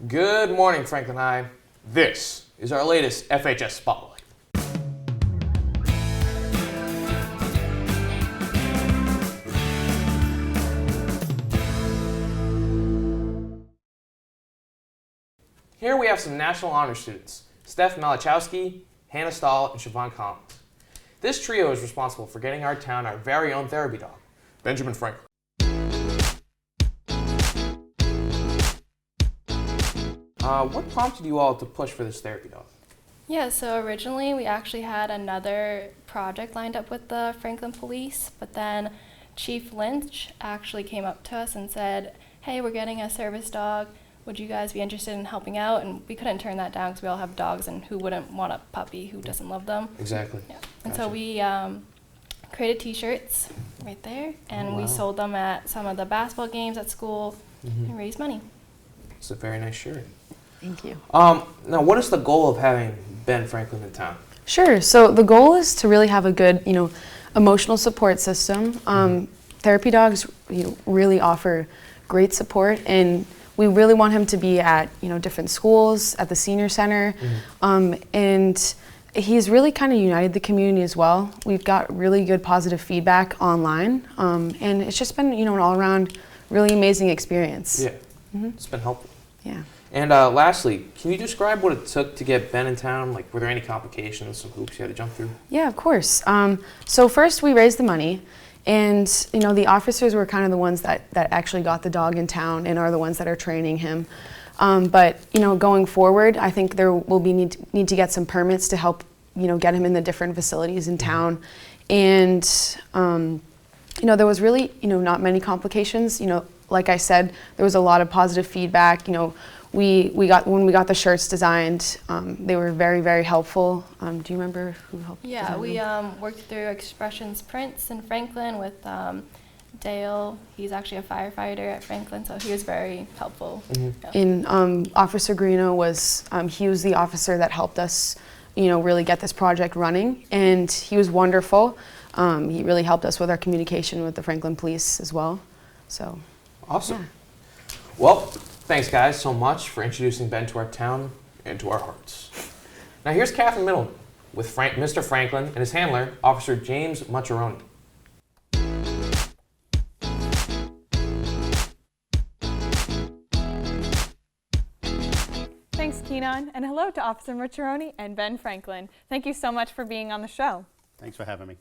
Good morning, Franklin High. This is our latest FHS Spotlight. Here we have some National Honor students, Steph Malachowski, Hannah Stahl, and Siobhan Collins. This trio is responsible for getting our town our very own therapy dog, Benjamin Franklin. What prompted you all to push for this therapy dog? Yeah, so originally we actually had another project lined up with the Franklin Police, but then Chief Lynch actually came up to us and said, hey, we're getting a service dog. Would you guys be interested in helping out? And we couldn't turn that down because we all have dogs, and who wouldn't want a puppy who doesn't love them? Exactly. Yeah. And so we created t-shirts right there, and we sold them at some of the basketball games at school and raised money. It's a very nice shirt. Thank you. Now, what is the goal of having Ben Franklin in town? Sure. So the goal is to really have a good, emotional support system. Therapy dogs, really offer great support, and we really want him to be at, different schools, at the senior center, and he's really kind of united the community as well. We've got really good positive feedback online, and it's just been, an all-around really amazing experience. Yeah, it's been helpful. Yeah. And lastly, can you describe what it took to get Ben in town? Like, were there any complications, some hoops you had to jump through? Yeah, of course. So first we raised the money, and the officers were kind of the ones that actually got the dog in town and are the ones that are training him. But going forward, I think there will be need to get some permits to help get him in the different facilities in town. And there was really not many complications. Like I said, there was a lot of positive feedback. We got when we got the shirts designed, they were very, very helpful. Do you remember who helped? Yeah, we worked through Expressions Prints in Franklin with Dale. He's actually a firefighter at Franklin, so he was very helpful. Yeah. And Officer Greeno was he was the officer that helped us, really get this project running, and he was wonderful. He really helped us with our communication with the Franklin Police as well. So. Awesome. Yeah. Well, thanks guys so much for introducing Ben to our town and to our hearts. Now here's Catherine Middleton with Mr. Franklin and his handler, Officer James Mucciaroni. Thanks, Keenan, and hello to Officer Mucciaroni and Ben Franklin. Thank you so much for being on the show. Thanks for having me.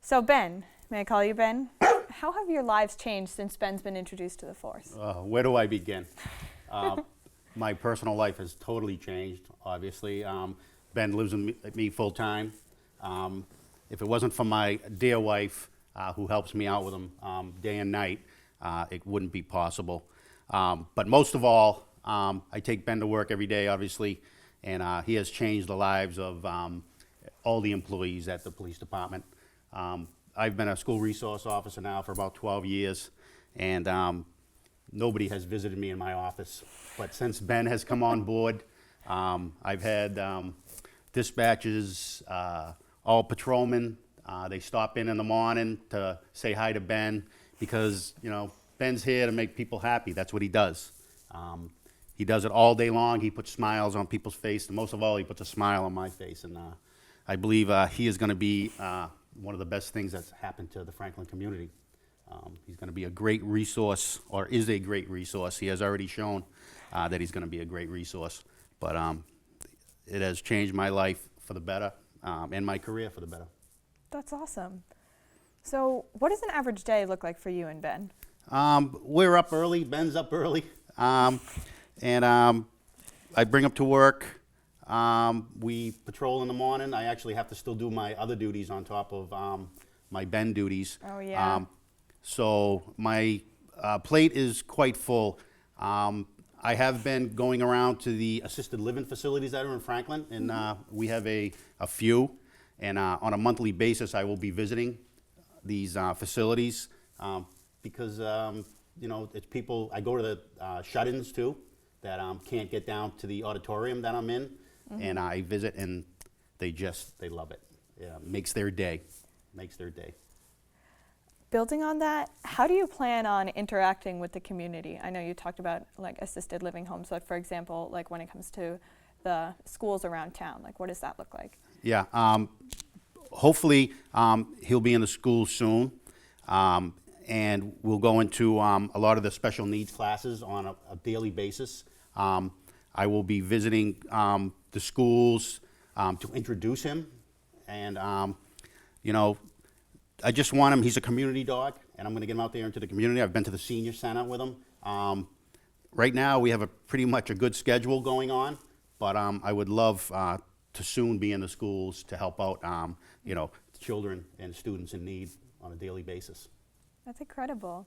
So Ben, may I call you Ben? How have your lives changed since Ben's been introduced to the force? Where do I begin? My personal life has totally changed, obviously. Ben lives with me full time. If it wasn't for my dear wife, who helps me out with him day and night, it wouldn't be possible. But most of all, I take Ben to work every day, obviously, and he has changed the lives of all the employees at the police department. I've been a school resource officer now for about 12 years, and nobody has visited me in my office. But since Ben has come on board, I've had dispatches, all patrolmen. They stop in the morning to say hi to Ben because, Ben's here to make people happy. That's what he does. He does it all day long. He puts smiles on people's face, and most of all, he puts a smile on my face. And I believe he is going to be one of the best things that's happened to the Franklin community. He's going to be a great resource, or is a great resource. He has already shown that he's going to be a great resource. But it has changed my life for the better and my career for the better. That's awesome. So what does an average day look like for you and Ben? We're up early. Ben's up early. And I bring him to work. We patrol in the morning. I actually have to still do my other duties on top of my Ben duties. Oh, yeah. So my plate is quite full. I have been going around to the assisted living facilities that are in Franklin, and we have a few. And on a monthly basis, I will be visiting these facilities because, it's people, I go to the shut-ins too, that can't get down to the auditorium that I'm in. And I visit, and they love it. Yeah, makes their day. building on that, how do you plan on interacting with the community? I know you talked about like assisted living homes, but for example, like when it comes to the schools around town, like what does that look like? Yeah, hopefully he'll be in the school soon, and we'll go into a lot of the special needs classes on a daily basis. I will be visiting the schools to introduce him, and you know, I just want him. He's a community dog, and I'm going to get him out there into the community. I've been to the senior center with him. Right now, we have pretty much a good schedule going on, but I would love to soon be in the schools to help out, you know, children and students in need on a daily basis. That's incredible.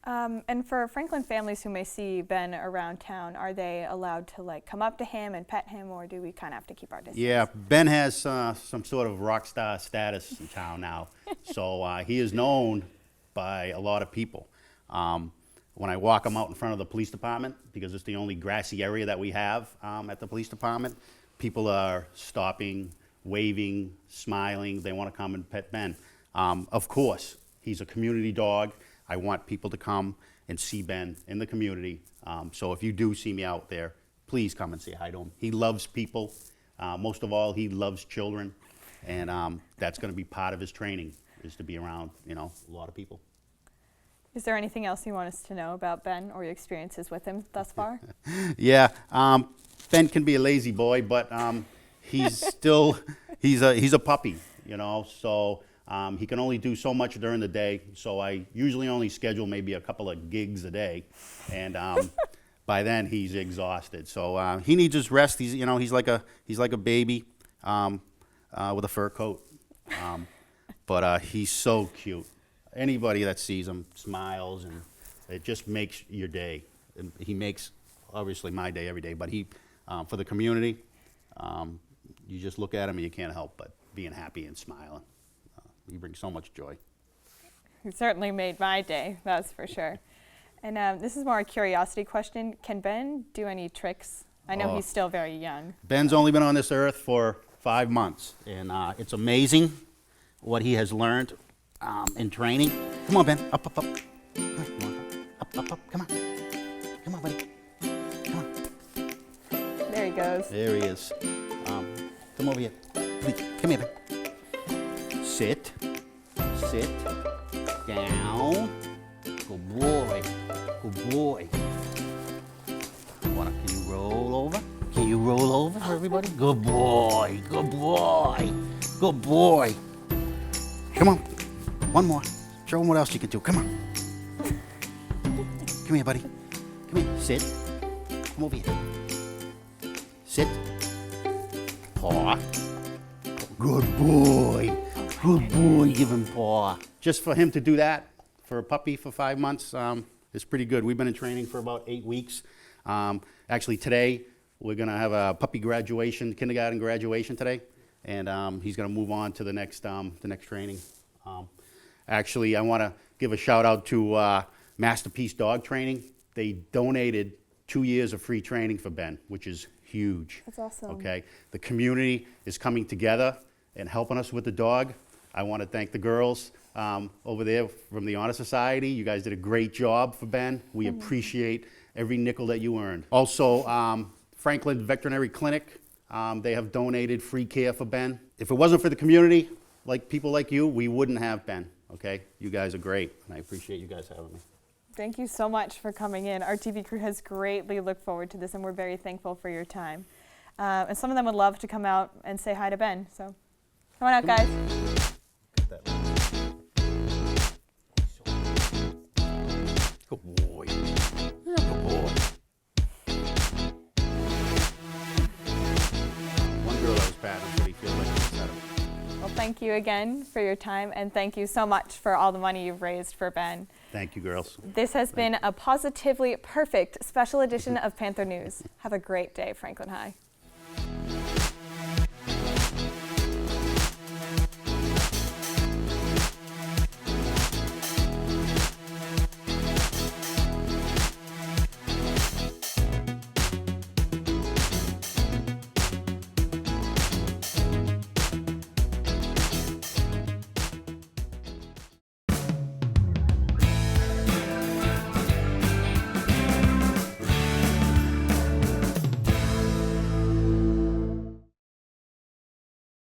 And for Franklin families who may see Ben around town, are they allowed to like come up to him and pet him, or do we kind of have to keep our distance? Yeah, Ben has some sort of rock star status in town now, so he is known by a lot of people. When I walk him out in front of the police department, because it's the only grassy area that we have at the police department, people are stopping, waving, smiling. They want to come and pet Ben. Of course, he's a community dog. I want people to come and see Ben in the community. So if you do see me out there, please come and say hi to him. He loves people. Most of all, he loves children. And that's going to be part of his training, is to be around, you know, a lot of people. Is there anything else you want us to know about Ben or your experiences with him thus far? Yeah, Ben can be a lazy boy, but he's still, he's a puppy, you know, so he can only do so much during the day, so I usually only schedule maybe a couple of gigs a day, and by then he's exhausted. So he needs his rest. He's, you know, he's like a baby with a fur coat, but he's so cute. Anybody that sees him smiles, and it just makes your day. And he makes obviously my day every day, but he for the community, you just look at him and you can't help but being happy and smiling. He brings so much joy. He certainly made my day, that's for sure. And this is more a curiosity question. Can Ben do any tricks? I know he's still very young. Ben's only been on this earth for 5 months, and it's amazing what he has learned in training. Come on, Ben, up, up, up. Come on, up, up, come on. Come on, buddy. Come on. There he goes. There he is. Come over here. Please, come here, Ben. Sit. Sit. Down. Good boy. Good boy. Can you roll over? Can you roll over for everybody? Good boy. Good boy. Good boy. Come on. One more. Show them what else you can do. Come on. Come here, buddy. Come here. Sit. Come over here. Sit. Paw. Good boy. Good boy. Give him paw. Just for him to do that, for a puppy for 5 months, is pretty good. We've been in training for about 8 weeks. Actually, today, we're going to have a puppy graduation, kindergarten graduation today. And he's going to move on to the next training. Actually, I want to give a shout out to Masterpiece Dog Training. They donated 2 years of free training for Ben, which is huge. That's awesome. Okay, the community is coming together and helping us with the dog. I want to thank the girls over there from the Honor Society. You guys did a great job for Ben. We appreciate every nickel that you earned. Also, Franklin Veterinary Clinic, they have donated free care for Ben. If it wasn't for the community, like people like you, we wouldn't have Ben. Okay, you guys are great, and I appreciate you guys having me. Thank you so much for coming in. Our TV crew has greatly looked forward to this, and we're very thankful for your time. And some of them would love to come out and say hi to Ben. So come on out, guys. Good boy. Good boy. One girl that was bad, I'm pretty feels like it's better. Well, thank you again for your time, and thank you so much for all the money you've raised for Ben. Thank you, girls. This has been a positively perfect special edition of Panther News. Have a great day, Franklin High.